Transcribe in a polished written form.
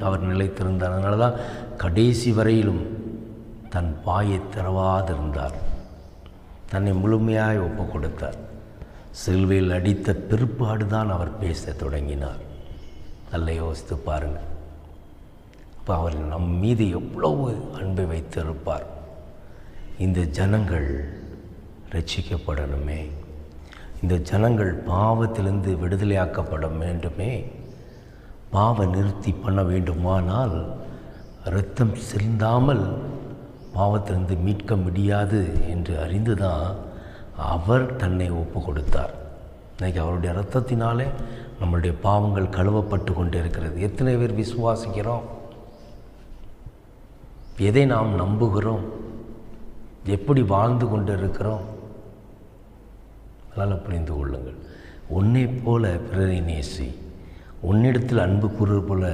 அவர் நிலைத்திருந்தார். அதனால தான் கடைசி வரையிலும் தன் வாயை திறவாதிருந்தார். தன்னை முழுமையாய் ஒப்பு கொடுத்தார். சிலுவையில் அடித்த பிற்பாடு தான் அவர் பேச தொடங்கினார். நல்ல யோசித்து பாருங்கள். அப்போ அவர் நம் மீது எவ்வளவு அன்பை வைத்திருப்பார். இந்த ஜனங்கள் ரட்சிக்கப்படணுமே, இந்த ஜனங்கள் பாவத்திலிருந்து விடுதலையாக்கப்பட வேண்டுமே, பாவ நிறுத்தி பண்ண வேண்டுமானால் இரத்தம் சிந்தாமல் பாவத்திலிருந்து மீட்க முடியாது என்று அறிந்து தான் அவர் தன்னை ஒப்பு கொடுத்தார். இன்றைக்கி அவருடைய இரத்தத்தினாலே நம்மளுடைய பாவங்கள் கழுவப்பட்டு கொண்டு இருக்கிறது. எத்தனை பேர் விசுவாசிக்கிறோம்? எதை நாம் நம்புகிறோம்? எப்படி வாழ்ந்து கொண்டு இருக்கிறோம்? அதனால் புரிந்து கொள்ளுங்கள். உன்னை போல பிறரை நேசி, உன்னிடத்தில் அன்பு கூறுவது போல